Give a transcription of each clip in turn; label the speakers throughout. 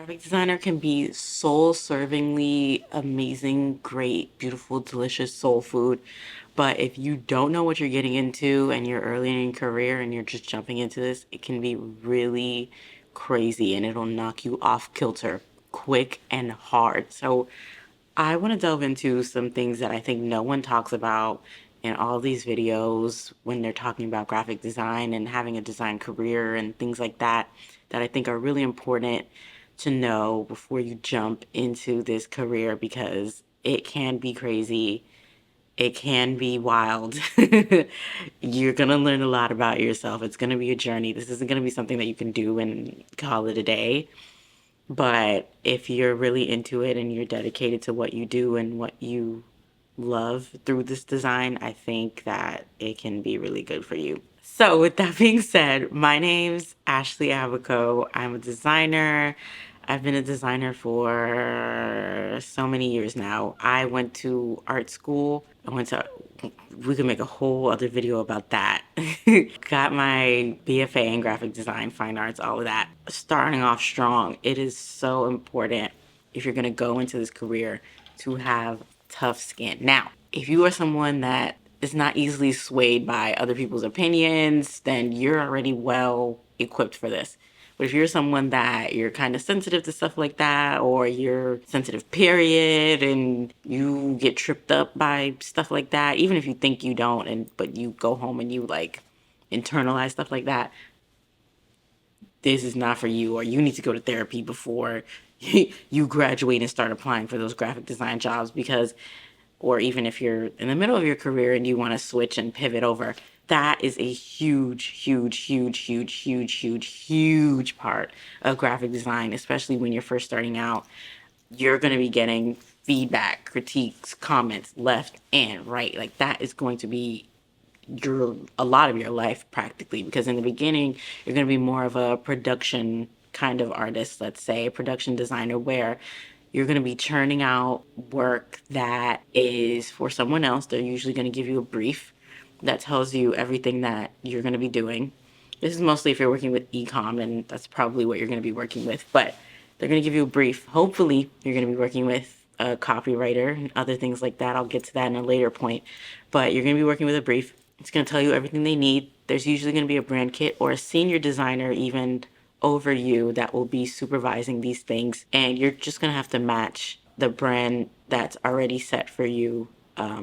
Speaker 1: Graphic designer can be soul-servingly amazing, great, beautiful, delicious soul food. But if you don't know what you're getting into and you're early in your career and you're just jumping into this, it can be really crazy and it'll knock you off kilter quick and hard. So I want to delve into some things that I think no one talks about in all these videos when they're talking about graphic design and having a design career and things like that, that I think are really important to know before you jump into this career because it can be crazy. It can be wild. You're going to learn a lot about yourself. It's going to be a journey. This isn't going to be something that you can do and call it a day. But if you're really into it and you're dedicated to what you do and what you love through this design, I think that it can be really good for you. So with that being said, my name's AshleyinAbaco. I'm a designer. I've been a designer for so many years now. I went to art school. We could make a whole other video about that. Got my BFA in graphic design, fine arts, all of that. Starting off strong, it is so important if you're gonna go into this career to have tough skin. Now, if you are someone that is not easily swayed by other people's opinions, then you're already well equipped for this. But if you're someone that you're kind of sensitive to stuff like that, or you're sensitive period, and you get tripped up by stuff like that, even if you think you don't, but you go home and you like internalize stuff like that, this is not for you, or you need to go to therapy before you graduate and start applying for those graphic design jobs because, or even if you're in the middle of your career and you want to switch and pivot over, that is a huge, huge, huge, huge, huge, huge, huge part of graphic design, especially when you're first starting out. You're going to be getting feedback, critiques, comments left and right. Like that is going to be a lot of your life practically, because in the beginning you're going to be more of a production kind of artist, let's say a production designer, where you're going to be churning out work that is for someone else. They're usually going to give you a brief that tells you everything that you're going to be doing. This is mostly if you're working with e-com, and that's probably what you're going to be working with, but they're going to give you a brief. Hopefully you're going to be working with a copywriter and other things like that. I'll get to that in a later point, but you're going to be working with a brief. It's going to tell you everything they need. There's usually going to be a brand kit or a senior designer even over you that will be supervising these things. And you're just going to have to match the brand that's already set for you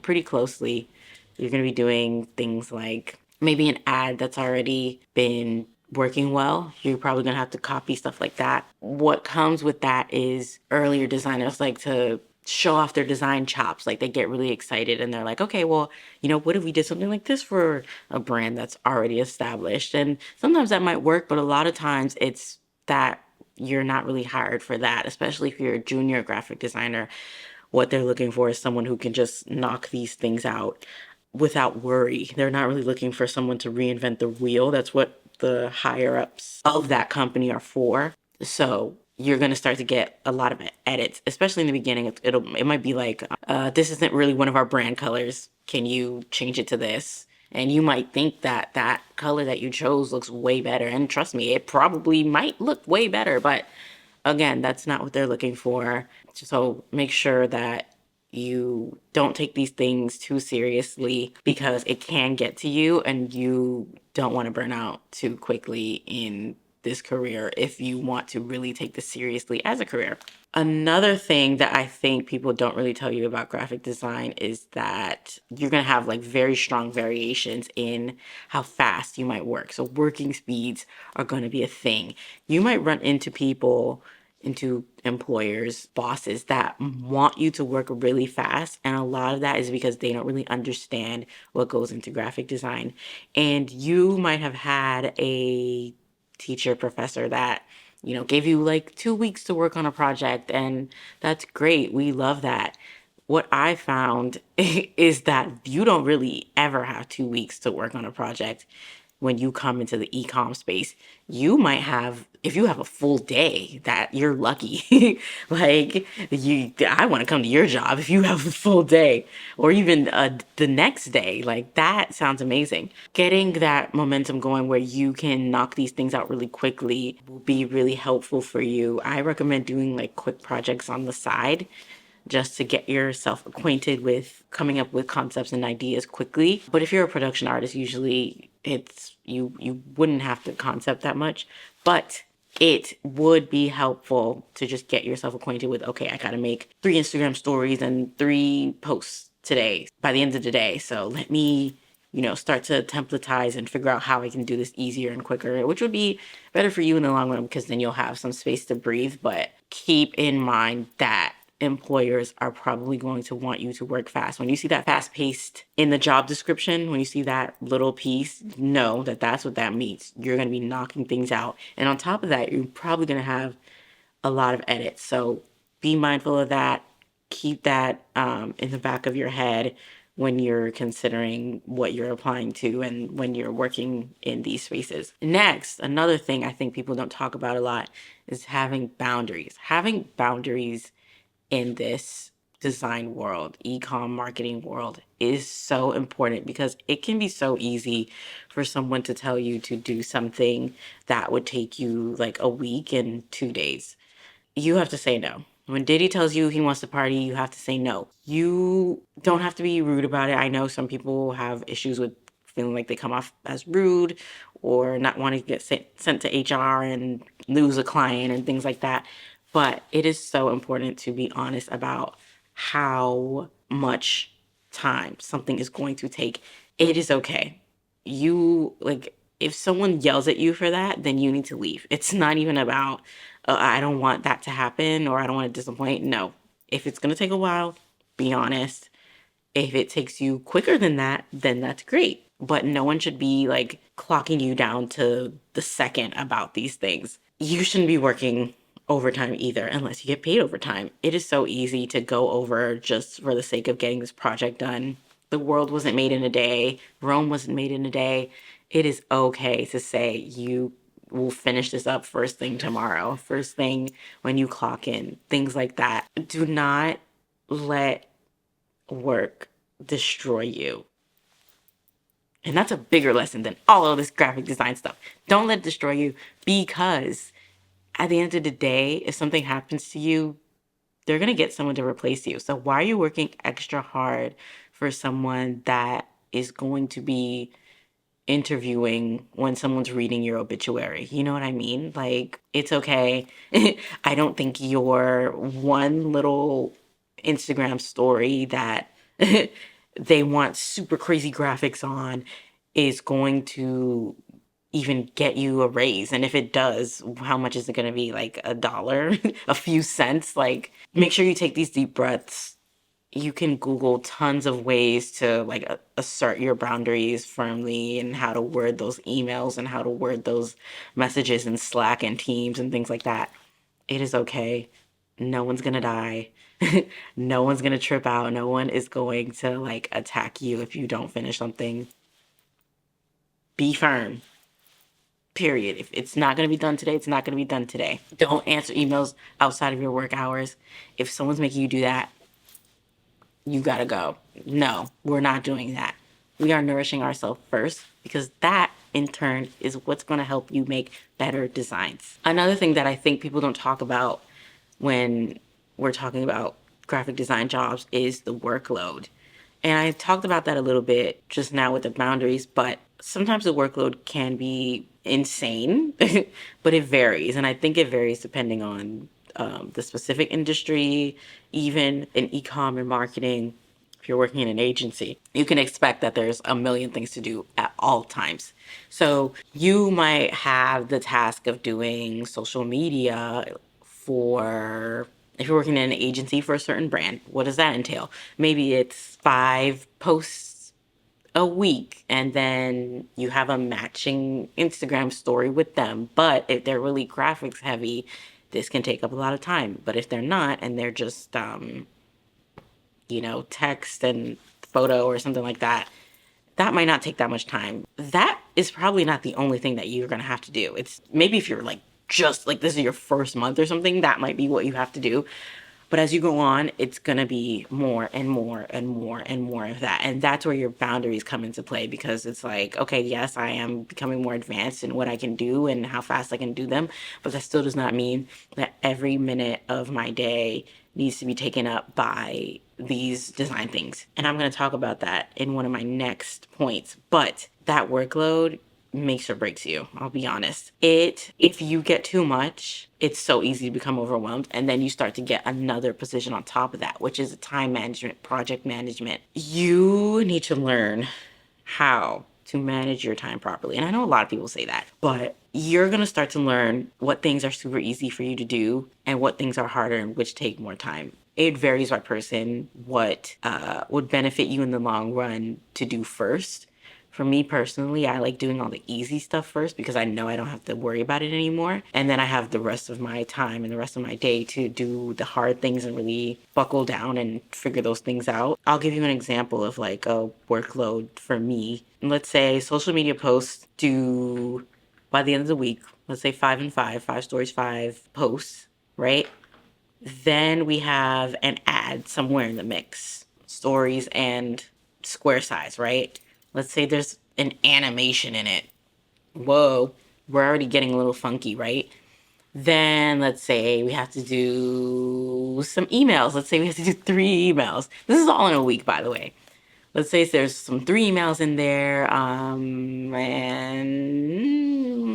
Speaker 1: pretty closely. You're going to be doing things like maybe an ad that's already been working well. You're probably going to have to copy stuff like that. What comes with that is earlier designers like to show off their design chops. Like they get really excited and they're like, okay, well, what if we did something like this for a brand that's already established? And sometimes that might work, but a lot of times it's that you're not really hired for that, especially if you're a junior graphic designer. What they're looking for is someone who can just knock these things out without worry. They're not really looking for someone to reinvent the wheel. That's what the higher ups of that company are for. So you're going to start to get a lot of edits, especially in the beginning. It might be like, this isn't really one of our brand colors. Can you change it to this? And you might think that that color that you chose looks way better. And trust me, it probably might look way better. But again, that's not what they're looking for. So make sure that you don't take these things too seriously because it can get to you and you don't want to burn out too quickly in this career if you want to really take this seriously as a career. Another thing that I think people don't really tell you about graphic design is that you're going to have like very strong variations in how fast you might work. So working speeds are going to be a thing. You might run into employers, bosses that want you to work really fast. And a lot of that is because they don't really understand what goes into graphic design. And you might have had a teacher, professor that, gave you like 2 weeks to work on a project. And that's great. We love that. What I found is that you don't really ever have 2 weeks to work on a project. when you come into the e-com space. You might have, if you have a full day, that you're lucky. Like I want to come to your job if you have a full day, or even the next day. Like that sounds amazing. Getting that momentum going where you can knock these things out really quickly will be really helpful for you. I recommend doing like quick projects on the side just to get yourself acquainted with coming up with concepts and ideas quickly. But if you're a production artist, usually it's you wouldn't have to concept that much, but it would be helpful to just get yourself acquainted with, okay, I got to make 3 Instagram stories and 3 posts today by the end of the day. So let me, start to templatize and figure out how I can do this easier and quicker, which would be better for you in the long run because then you'll have some space to breathe. But keep in mind that employers are probably going to want you to work fast. When you see that fast paced in the job description, when you see that little piece, know that that's what that means. You're going to be knocking things out. And on top of that, you're probably going to have a lot of edits. So be mindful of that. Keep that in the back of your head when you're considering what you're applying to and when you're working in these spaces. Next, another thing I think people don't talk about a lot is having boundaries. Having boundaries in this design world, e-com marketing world, is so important because it can be so easy for someone to tell you to do something that would take you like a week and 2 days. You have to say no. When Diddy tells you he wants to party, you have to say no. You don't have to be rude about it. I know some people have issues with feeling like they come off as rude or not wanting to get sent to HR and lose a client and things like that. But it is so important to be honest about how much time something is going to take. It is okay. You like if someone yells at you for that, then you need to leave. It's not even about I don't want that to happen or I don't want to disappoint. No. If it's going to take a while, be honest. If it takes you quicker than that, then that's great. But no one should be like clocking you down to the second about these things. You shouldn't be working overtime either unless you get paid overtime. It is so easy to go over just for the sake of getting this project done. The world wasn't made in a day. Rome wasn't made in a day. It is okay to say you will finish this up first thing tomorrow, first thing when you clock in, things like that. Do not let work destroy you. And that's a bigger lesson than all of this graphic design stuff. Don't let it destroy you because at the end of the day, if something happens to you, they're going to get someone to replace you. So why are you working extra hard for someone that is going to be interviewing when someone's reading your obituary? You know what I mean? Like, it's okay. I don't think your one little Instagram story that they want super crazy graphics on is going to even get you a raise. And if it does, how much is it going to be? Like $1, a few cents? Like, make sure you take these deep breaths. You can Google tons of ways to like assert your boundaries firmly and how to word those emails and how to word those messages in Slack and Teams and things like that. It is okay. No one's gonna die. No one's gonna trip out. No one is going to like attack you if you don't finish something. Be firm. Period. If it's not going to be done today, it's not going to be done today. Don't answer emails outside of your work hours. If someone's making you do that, you got to go. No, we're not doing that. We are nourishing ourselves first because that in turn is what's going to help you make better designs. Another thing that I think people don't talk about when we're talking about graphic design jobs is the workload. And I talked about that a little bit just now with the boundaries, but sometimes the workload can be insane, but it varies. And I think it varies depending on the specific industry, even in e-com and marketing. If you're working in an agency, you can expect that there's a million things to do at all times. So you might have the task of doing social media for, if you're working in an agency for a certain brand, what does that entail? Maybe it's 5 posts a week and then you have a matching Instagram story with them. But if they're really graphics heavy, this can take up a lot of time. But if they're not and they're just text and photo or something like that, that might not take that much time. That is probably not the only thing that you're going to have to do. It's maybe if you're like just like this is your first month or something, that might be what you have to do. But as you go on, it's going to be more and more and more and more of that. And that's where your boundaries come into play, because it's like, okay, yes, I am becoming more advanced in what I can do and how fast I can do them. But that still does not mean that every minute of my day needs to be taken up by these design things. And I'm going to talk about that in one of my next points. But that workload makes or breaks you. I'll be honest. If you get too much, it's so easy to become overwhelmed. And then you start to get another position on top of that, which is time management, project management. You need to learn how to manage your time properly. And I know a lot of people say that, but you're going to start to learn what things are super easy for you to do and what things are harder and which take more time. It varies by person what would benefit you in the long run to do first. For me personally, I like doing all the easy stuff first because I know I don't have to worry about it anymore. And then I have the rest of my time and the rest of my day to do the hard things and really buckle down and figure those things out. I'll give you an example of like a workload for me. Let's say social media posts due by the end of the week, let's say 5 stories, 5 posts, right? Then we have an ad somewhere in the mix, stories and square size, right? Let's say there's an animation in it. Whoa, we're already getting a little funky, right? Then let's say we have to do some emails. Let's say we have to do 3 emails. This is all in a week, by the way. Let's say there's some 3 emails in there, and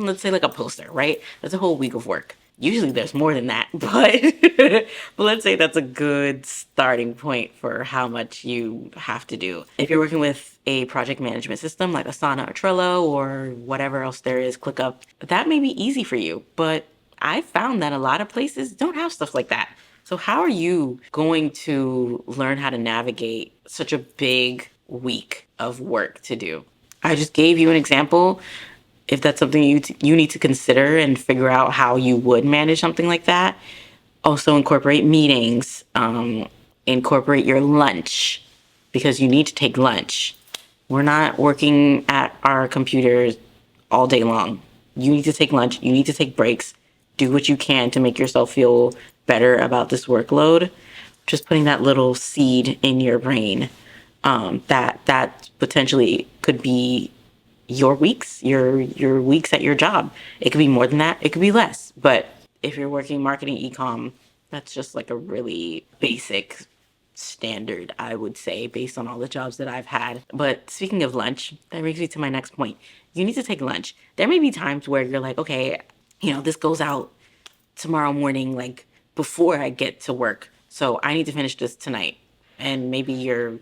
Speaker 1: let's say like a poster, right? That's a whole week of work. Usually there's more than that, but but let's say that's a good starting point for how much you have to do. If you're working with a project management system like Asana or Trello or whatever else there is, ClickUp, that may be easy for you, but I found that a lot of places don't have stuff like that. So how are you going to learn how to navigate such a big week of work to do? I just gave you an example. If that's something you need to consider and figure out how you would manage something like that. Also incorporate meetings, incorporate your lunch, because you need to take lunch. We're not working at our computers all day long. You need to take lunch. You need to take breaks. Do what you can to make yourself feel better about this workload. Just putting that little seed in your brain, that potentially could be your weeks, your weeks at your job. It could be more than that. It could be less. But if you're working marketing e-com, that's just like a really basic standard, I would say, based on all the jobs that I've had. But speaking of lunch, that brings me to my next point. You need to take lunch. There may be times where you're like, okay, this goes out tomorrow morning, like before I get to work. So I need to finish this tonight. And maybe you're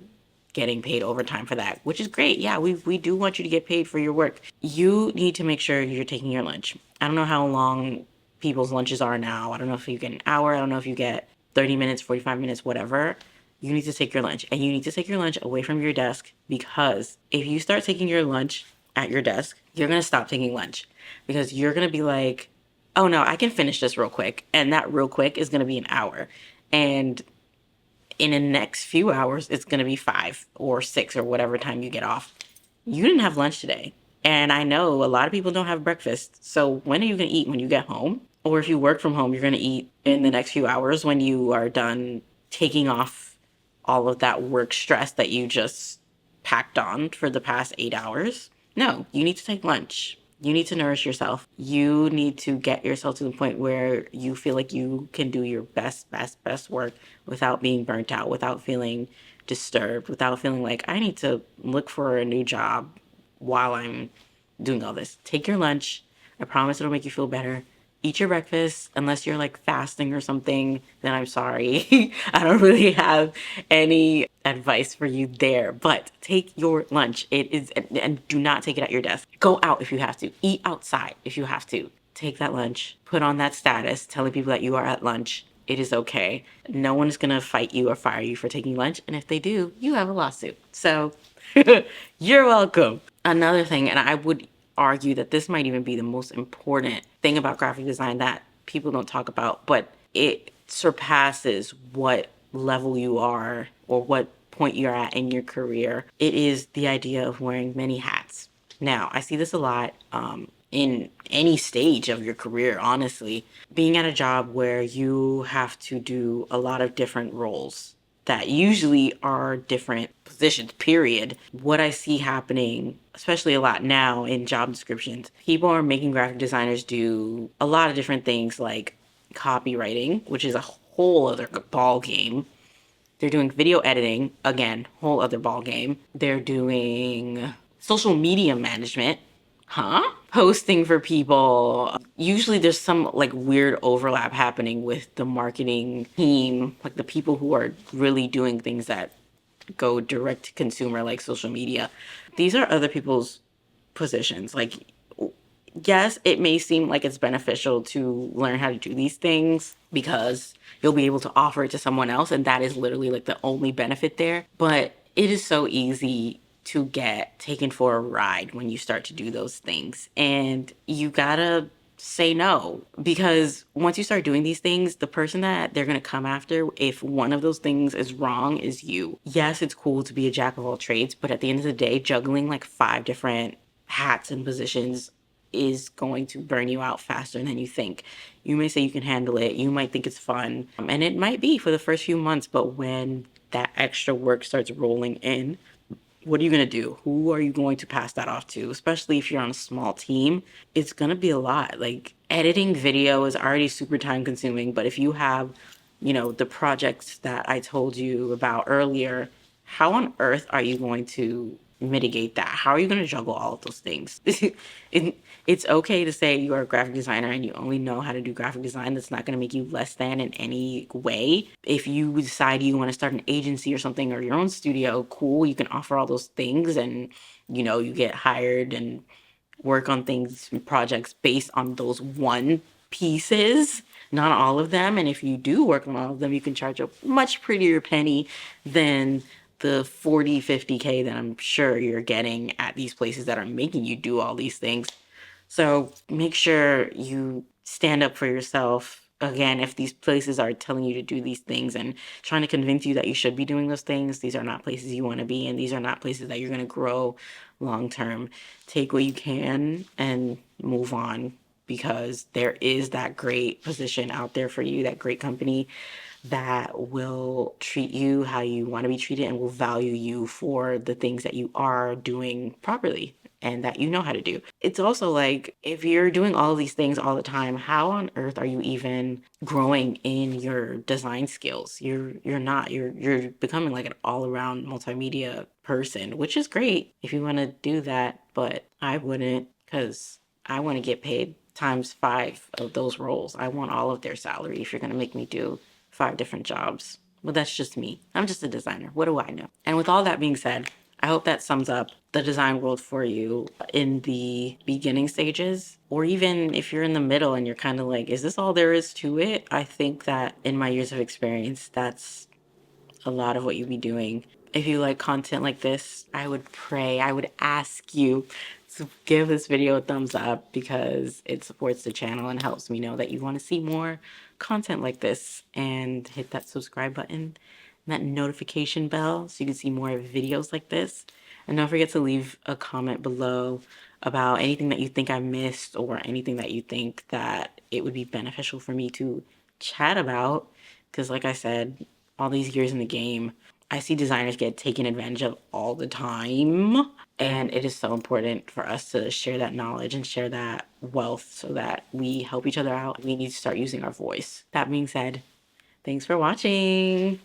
Speaker 1: getting paid overtime for that, which is great. Yeah, we do want you to get paid for your work. You need to make sure you're taking your lunch. I don't know how long people's lunches are now. I don't know if you get an hour. I don't know if you get 30 minutes, 45 minutes, whatever. You need to take your lunch, and you need to take your lunch away from your desk, because if you start taking your lunch at your desk, you're going to stop taking lunch, because you're going to be like, oh no, I can finish this real quick. And that real quick is going to be an hour. And in the next few hours, it's going to be 5 or 6 or whatever time you get off. You didn't have lunch today. And I know a lot of people don't have breakfast. So when are you going to eat? When you get home? Or if you work from home, you're going to eat in the next few hours when you are done taking off all of that work stress that you just packed on for the past 8 hours. No, you need to take lunch. You need to nourish yourself. You need to get yourself to the point where you feel like you can do your best work without being burnt out, without feeling disturbed, without feeling like I need to look for a new job while I'm doing all this. Take your lunch. I promise it'll make you feel better. Eat your breakfast. Unless you're like fasting or something, then I'm sorry. I don't really have any advice for you there, but take your lunch. It is, and do not take it at your desk. Go out if you have to. Eat outside if you have to. Take that lunch. Put on that status telling people that you are at lunch. It is okay. No one is going to fight you or fire you for taking lunch. And if they do, you have a lawsuit. So you're welcome. Another thing, and I would argue that this might even be the most important thing about graphic design that people don't talk about, but it surpasses what level you are or what point you're at in your career, it is the idea of wearing many hats. Now, I see this a lot in any stage of your career, honestly. Being at a job where you have to do a lot of different roles that usually are different positions, period. What I see happening, especially a lot now in job descriptions, people are making graphic designers do a lot of different things like copywriting, which is a whole other ball game. They're doing video editing, again, whole other ball game. They're doing social media management, posting for people. Usually there's some like weird overlap happening with the marketing team, like the people who are really doing things that go direct to consumer, like social media. These are other people's positions. Like, yes, it may seem like it's beneficial to learn how to do these things because you'll be able to offer it to someone else, and that is literally like the only benefit there. But it is so easy to get taken for a ride when you start to do those things. And you gotta say no, because once you start doing these things, the person that they're going to come after if one of those things is wrong is you. Yes, it's cool to be a jack of all trades, but at the end of the day, juggling like 5 different hats and positions is going to burn you out faster than you think. You may say you can handle it, you might think it's fun, and it might be for the first few months, but when that extra work starts rolling in, what are you going to do? Who are you going to pass that off to? Especially if you're on a small team, it's going to be a lot. Like, editing video is already super time consuming, but if you have, the projects that I told you about earlier, how on earth are you going to mitigate that? How are you going to juggle all of those things? It's okay to say you are a graphic designer and you only know how to do graphic design. That's not going to make you less than in any way. If you decide you want to start an agency or something or your own studio, cool, you can offer all those things, and you get hired and work on things and projects based on those one pieces, not all of them. And if you do work on all of them, you can charge a much prettier penny than the 40, 50K that I'm sure you're getting at these places that are making you do all these things. So make sure you stand up for yourself. Again, if these places are telling you to do these things and trying to convince you that you should be doing those things, these are not places you want to be in. These are not places that you're going to grow long term. Take what you can and move on, because there is that great position out there for you, that great company that will treat you how you want to be treated and will value you for the things that you are doing properly and that you know how to do. It's also like, if you're doing all of these things all the time, how on earth are you even growing in your design skills? You're not. You're becoming like an all-around multimedia person, which is great if you want to do that, but I wouldn't, because I want to get paid times 5 of those roles. I want all of their salary if you're going to make me do 5 different jobs. But that's just me. I'm just a designer. What do I know? And with all that being said, I hope that sums up the design world for you in the beginning stages, or even if you're in the middle and you're kind of like, is this all there is to it? I think that in my years of experience, that's a lot of what you'd be doing. If you like content like this, I would ask you to give this video a thumbs up, because it supports the channel and helps me know that you want to see more content like this, and hit that subscribe button and that notification bell so you can see more videos like this. And don't forget to leave a comment below about anything that you think I missed, or anything that you think that it would be beneficial for me to chat about. Because like I said, all these years in the game, I see designers get taken advantage of all the time. And it is so important for us to share that knowledge and share that wealth so that we help each other out. We need to start using our voice. That being said, thanks for watching.